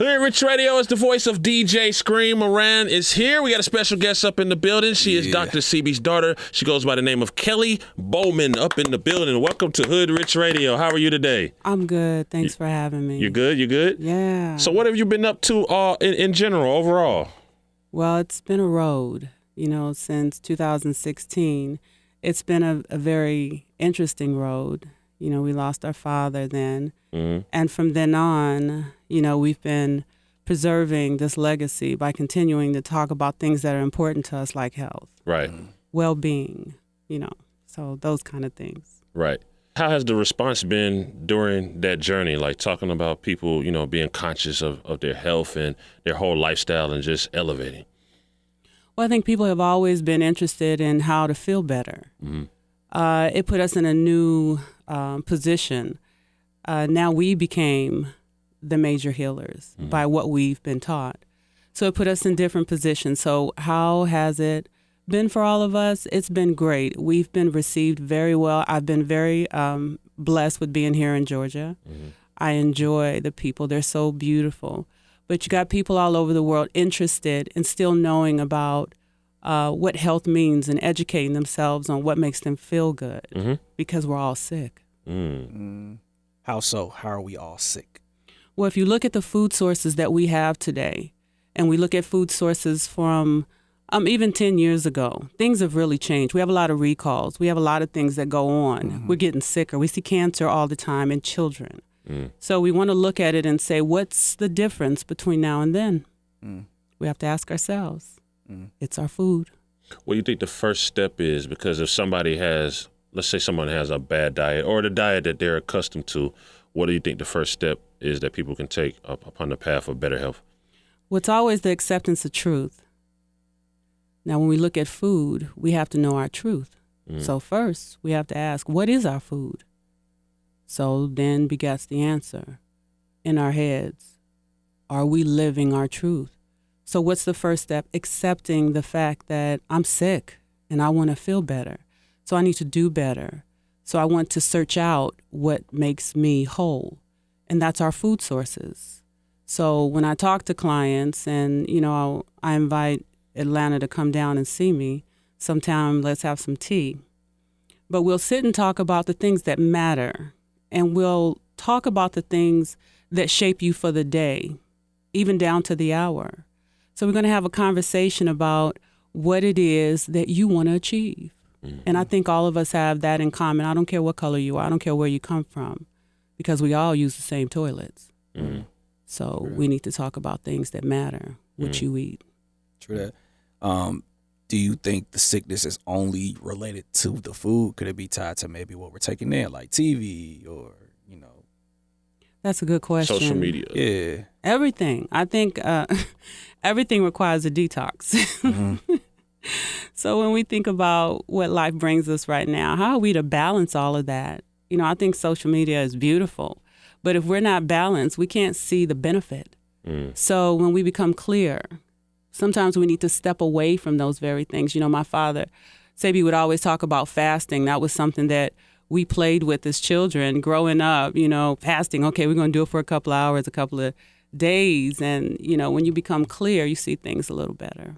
Hoodrich Radio is the voice of DJ Scream Moran is here. We got a special guest up in the building. She is Dr. Sebi's daughter. She goes by the name of Kellie Bowman up in the building. Welcome to Hoodrich Radio. How are you today? I'm good. Thanks for having me. You good? You good? Yeah. So what have you been up to in general, overall? Well, it's been a road, since 2016. It's been a very interesting road. We lost our father then. Mm-hmm. And from then on, we've been preserving this legacy by continuing to talk about things that are important to us, like health, right, well-being, so those kind of things. Right. How has the response been during that journey, like talking about people, being conscious of their health and their whole lifestyle and just elevating? Well, I think people have always been interested in how to feel better. Mm-hmm. It put us in a new position. Now we became the major healers by what we've been taught. So it put us in different positions. So how has it been for all of us? It's been great. We've been received very well. I've been very blessed with being here in Georgia. Mm-hmm. I enjoy the people. They're so beautiful. But you got people all over the world interested in still knowing about what health means and educating themselves on what makes them feel good, because we're all sick. How so? How are we all sick? Well, if you look at the food sources that we have today, and we look at food sources from even 10 years ago, things have really changed. We have a lot of recalls. We have a lot of things that go on. Mm-hmm. We're getting sicker. We see cancer all the time in children. So we want to look at it and say, what's the difference between now and then? We have to ask ourselves. It's our food. What do you think the first step is? Because if somebody has, let's say someone has a bad diet or the diet that they're accustomed to, what do you think the first step is that people can take up upon the path of better health? Well, it's always the acceptance of truth. Now, when we look at food, we have to know our truth. So first, we have to ask, what is our food? So then begets the answer in our heads. Are we living our truth? So what's the first step? Accepting the fact that I'm sick and I want to feel better. So I need to do better. So I want to search out what makes me whole. And that's our food sources. So when I talk to clients and, I invite Atlanta to come down and see me, sometime let's have some tea. But we'll sit and talk about the things that matter. And we'll talk about the things that shape you for the day, even down to the hour. So we're going to have a conversation about what it is that you want to achieve. And I think all of us have that in common. I don't care what color you are. I don't care where you come from, because we all use the same toilets. So we need to talk about things that matter, what you eat. True that. Do you think the sickness is only related to the food? Could it be tied to maybe what we're taking in, like TV or, That's a good question. Social media. Yeah. Everything. I think everything requires a detox. So when we think about what life brings us right now, how are we to balance all of that? I think social media is beautiful, but if we're not balanced, we can't see the benefit. So when we become clear, sometimes we need to step away from those very things. My father, Sebi, would always talk about fasting. That was something that we played with as children growing up, fasting. Okay, we're going to do it for a couple of hours, a couple of days. And, when you become clear, you see things a little better.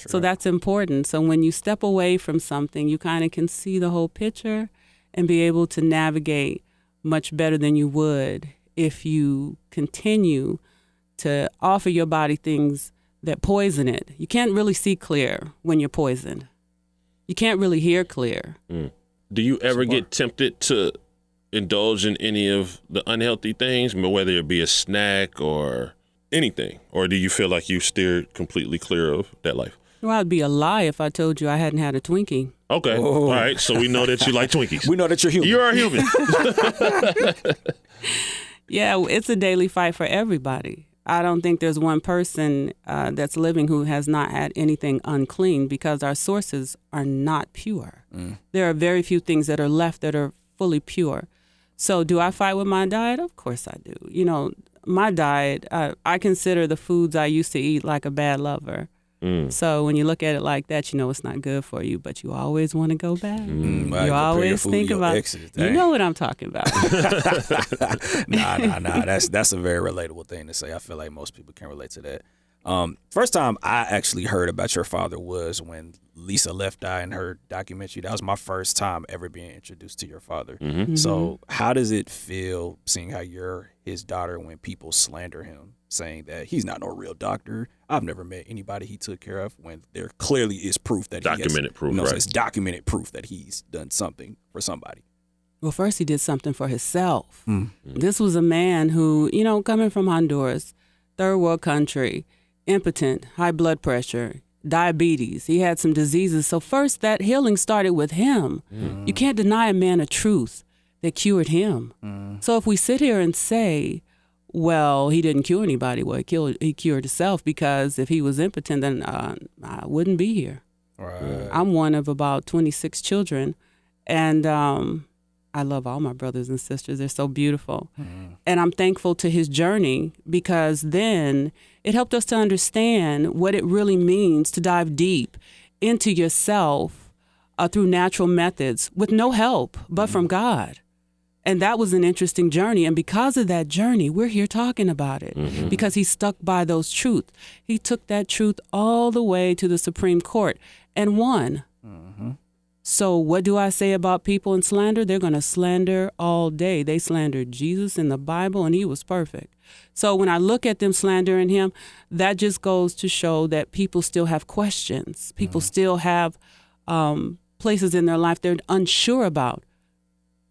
So that's important. So when you step away from something, you kind of can see the whole picture and be able to navigate much better than you would if you continue to offer your body things that poison it. You can't really see clear when you're poisoned. You can't really hear clear. Do you ever get tempted to indulge in any of the unhealthy things, whether it be a snack or anything? Or do you feel like you steered completely clear of that life? Well, it'd be a lie if I told you I hadn't had a Twinkie. Okay. All right. So we know that you like Twinkies. We know that you're human. You are human. Yeah, it's a daily fight for everybody. I don't think there's one person that's living who has not had anything unclean, because our sources are not pure. There are very few things that are left that are fully pure. So do I fight with my diet? Of course I do. My diet, I consider the foods I used to eat like a bad lover. So when you look at it like that, you know it's not good for you, but you always want to go back. Right, You always think about exes, you know what I'm talking about. Nah. That's a very relatable thing to say. I feel like most people can relate to that. First time I actually heard about your father was when Lisa Left Eye in her documentary. That was my first time ever being introduced to your father. So how does it feel seeing how you're his daughter when people slander him, saying that he's not no real doctor? I've never met anybody he took care of, when there clearly is proof that Documented proof, so right. it's documented proof that he's done something for somebody. Well, first he did something for himself. This was a man who, you know, coming from Honduras, third world country, impotent, high blood pressure, diabetes. He had some diseases. So first that healing started with him. You can't deny a man a truth that cured him. So if we sit here and say, well, he didn't cure anybody, well, he cured himself, because if he was impotent, then I wouldn't be here. Right. I'm one of about 26 children, and I love all my brothers and sisters. They're so beautiful. And I'm thankful to his journey, because then it helped us to understand what it really means to dive deep into yourself through natural methods with no help but from God. And that was an interesting journey. And because of that journey, we're here talking about it, because he stuck by those truths. He took that truth all the way to the Supreme Court and won. So what do I say about people in slander? They're going to slander all day. They slandered Jesus in the Bible, and he was perfect. So when I look at them slandering him, that just goes to show that people still have questions. People still have places in their life they're unsure about.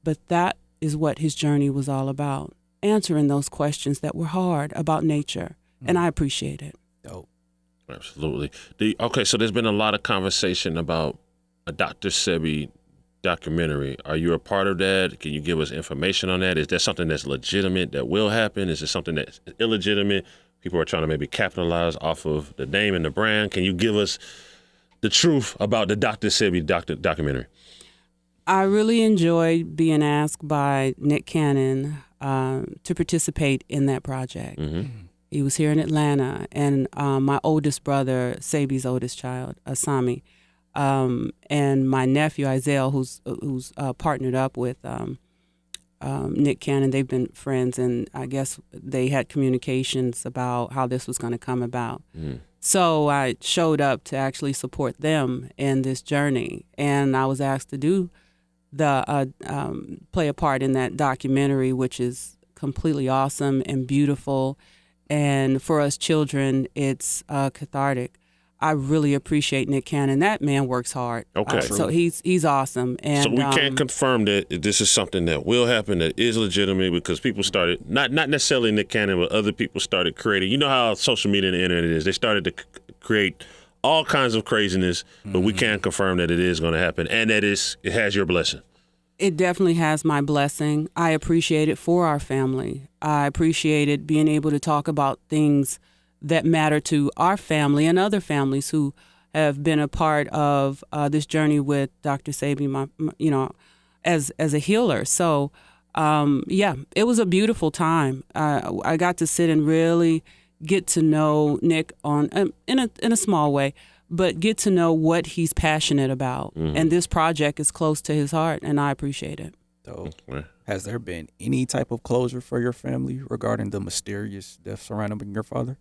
But that is what his journey was all about, answering those questions that were hard about nature. And I appreciate it. Dope. Absolutely. Okay, so there's been a lot of conversation about a Dr. Sebi documentary. Are you a part of that? Can you give us information on that? Is there something that's legitimate that will happen? Is it something that's illegitimate? People are trying to maybe capitalize off of the name and the brand. Can you give us the truth about the Dr. Sebi documentary? I really enjoyed being asked by Nick Cannon to participate in that project. He was here in Atlanta, and my oldest brother, Sebi's oldest child, Asami, and my nephew, Isaiah, who's partnered up with Nick Cannon. They've been friends, and I guess they had communications about how this was going to come about. So I showed up to actually support them in this journey, and I was asked to do play a part in that documentary, which is completely awesome and beautiful. And for us children, it's cathartic. I really appreciate Nick Cannon. That man works hard. Okay. So he's awesome. And so we can't confirm that this is something that will happen, that is legitimate, because people started, not necessarily Nick Cannon, but other people started creating. You know how social media and the internet is. They started to create all kinds of craziness, but we can't confirm that it is going to happen, and that it has your blessing. It definitely has my blessing. I appreciate it for our family. I appreciated being able to talk about things that matter to our family and other families who have been a part of this journey with Dr. Sebi, as a healer. So, it was a beautiful time. I got to sit and really get to know Nick in a small way, but get to know what he's passionate about. And this project is close to his heart, and I appreciate it. So, has there been any type of closure for your family regarding the mysterious death surrounding your father?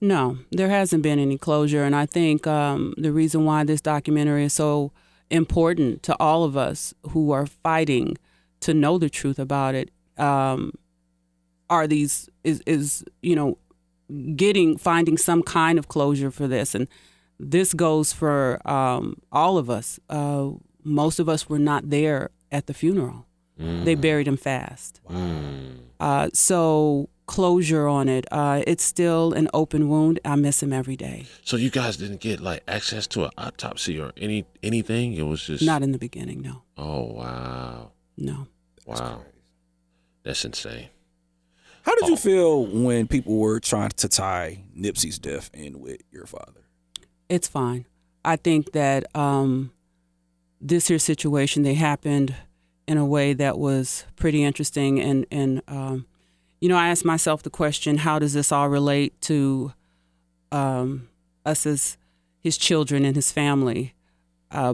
No, there hasn't been any closure, and I think the reason why this documentary is so important to all of us who are fighting to know the truth about it finding some kind of closure for this. And this goes for all of us. Most of us were not there at the funeral. They buried him fast. So closure on it. It's still an open wound. I miss him every day. So you guys didn't get access to an autopsy or anything? It was just not in the beginning. No. Oh wow. No. Wow. That's insane. How did you feel when people were trying to tie Nipsey's death in with your father? It's fine. I think that this here situation, they happened in a way that was pretty interesting. And I asked myself the question, how does this all relate to us as his children and his family.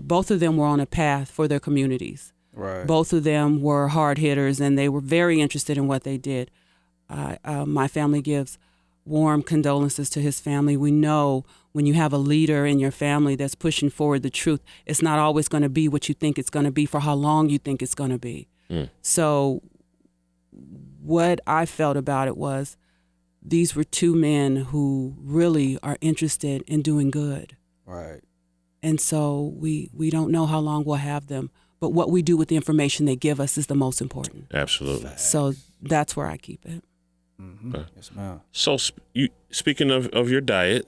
Both of them were on a path for their communities. Right. Both of them were hard hitters, and they were very interested in what they did. My family gives warm condolences to his family. We know when you have a leader in your family that's pushing forward the truth, it's not always going to be what you think it's going to be for how long you think it's going to be. So what I felt about it was these were two men who really are interested in doing good. Right. And so we don't know how long we'll have them, but what we do with the information they give us is the most important. Absolutely. So that's where I keep it. Mm-hmm. Yes, ma'am. So speaking of your diet,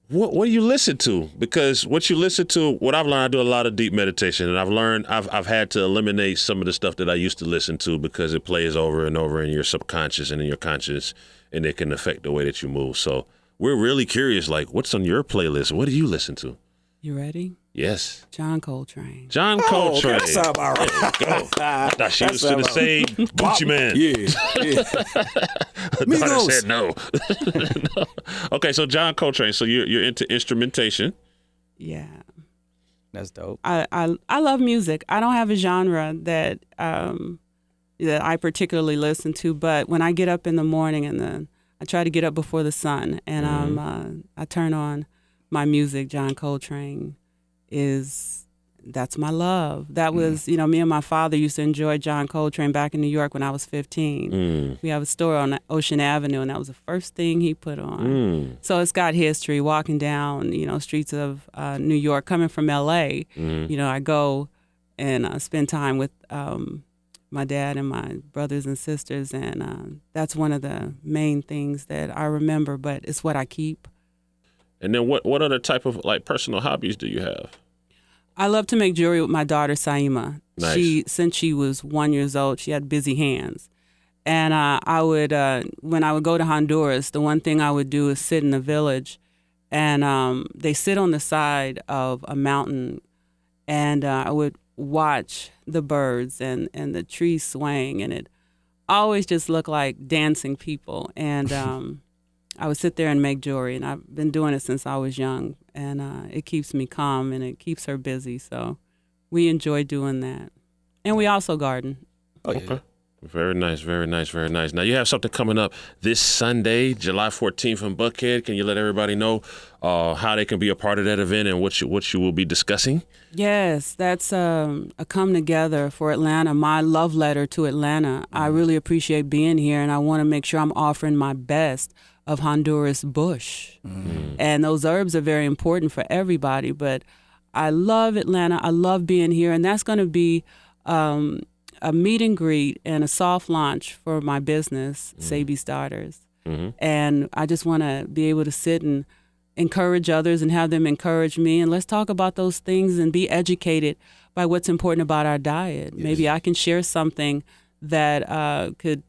what do you listen to? Because what you listen to, what I've learned, I do a lot of deep meditation, and I've learned I've had to eliminate some of the stuff that I used to listen to because it plays over and over in your subconscious and in your conscious, and it can affect the way that you move. So we're really curious, like, what's on your playlist? What do you listen to? You ready? Yes. John Coltrane. John Coltrane. That sound about right. There you go. I thought she was going to say Gucci Man. Yeah. Daughter said no. No. Okay, so John Coltrane. So you're into instrumentation. Yeah. That's dope. I love music. I don't have a genre that I particularly listen to, but when I get up in the morning and I try to get up before the sun, and I turn on my music. John Coltrane that's my love. That was, me and my father used to enjoy John Coltrane back in New York when I was 15. We have a store on Ocean Avenue, and that was the first thing he put on. So it's got history. Walking down, streets of New York, coming from L.A., I go and spend time with my dad and my brothers and sisters, and that's one of the main things that I remember, but it's what I keep. And then what other type of personal hobbies do you have? I love to make jewelry with my daughter, Saima. Nice. Since she was 1 year old, she had busy hands. And I would, when I would go to Honduras, the one thing I would do is sit in the village, and they sit on the side of a mountain, and I would watch the birds and the trees swaying, and it always just looked like dancing people. And I would sit there and make jewelry, and I've been doing it since I was young, and it keeps me calm, and it keeps her busy, so we enjoy doing that. And we also garden. Oh, yeah. Okay. Very nice, very nice, very nice. Now, you have something coming up this Sunday, July 14th in Buckhead. Can you let everybody know how they can be a part of that event and what you will be discussing? Yes, that's a come together for Atlanta, my love letter to Atlanta. I really appreciate being here, and I want to make sure I'm offering my best of Honduras bush. And those herbs are very important for everybody, but I love Atlanta. I love being here, and that's going to be a meet and greet and a soft launch for my business, Sebi's Daughters. And I just want to be able to sit and encourage others and have them encourage me. And let's talk about those things and be educated by what's important about our diet. Yes. Maybe I can share something that could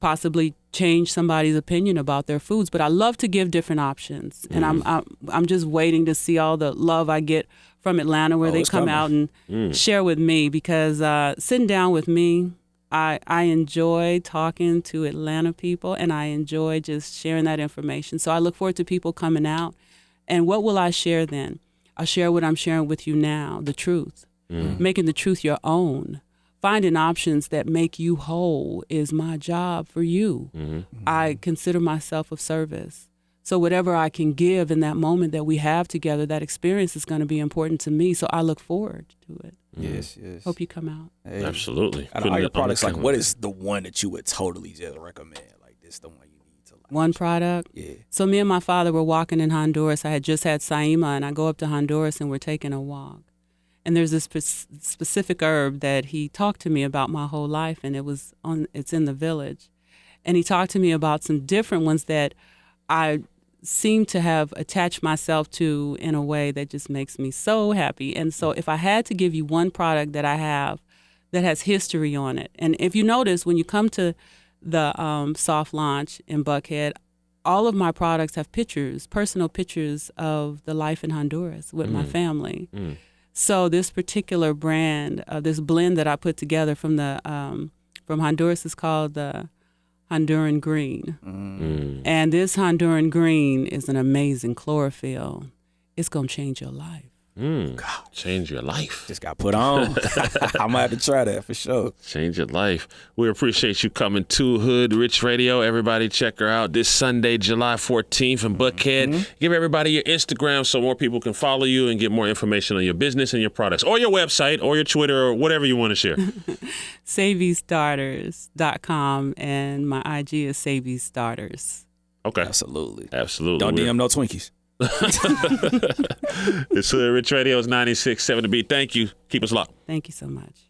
possibly change somebody's opinion about their foods. But I love to give different options. And I'm just waiting to see all the love I get from Atlanta where they come out and share with me, because sitting down with me, I enjoy talking to Atlanta people, and I enjoy just sharing that information. So I look forward to people coming out. And what will I share then? I'll share what I'm sharing with you now, the truth, making the truth your own. Finding options that make you whole is my job for you. I consider myself of service. So whatever I can give in that moment that we have together, that experience is going to be important to me. So I look forward to it. Yes, yes. Hope you come out. Hey, absolutely. Out of all your products, like, what is the one that you would totally just recommend? Like, this is the one you need to like. One product? Yeah. So me and my father were walking in Honduras. I had just had Saima, and I go up to Honduras, and we're taking a walk. And there's this specific herb that he talked to me about my whole life, and it's in the village. And he talked to me about some different ones that I seem to have attached myself to in a way that just makes me so happy. And so if I had to give you one product that I have that has history on it, and if you notice when you come to the soft launch in Buckhead, all of my products have pictures, personal pictures of the life in Honduras with my family. So this particular brand, this blend that I put together from Honduras is called the Honduran green. And this Honduran green is an amazing chlorophyll. It's going to change your life. Change your life. Just got put on. I might have to try that for sure. Change your life. We appreciate you coming to Hoodrich Radio. Everybody check her out this Sunday, July 14th in Buckhead. Give everybody your Instagram so more people can follow you and get more information on your business and your products, or your website, or your Twitter, or whatever you want to share. SavyStarters.com, and my IG is Savy Starters. Okay. Absolutely. Absolutely. Don't DM no Twinkies. It's Hoodrich Radio. It's 96.7 The Beat. Thank you. Keep us locked. Thank you so much.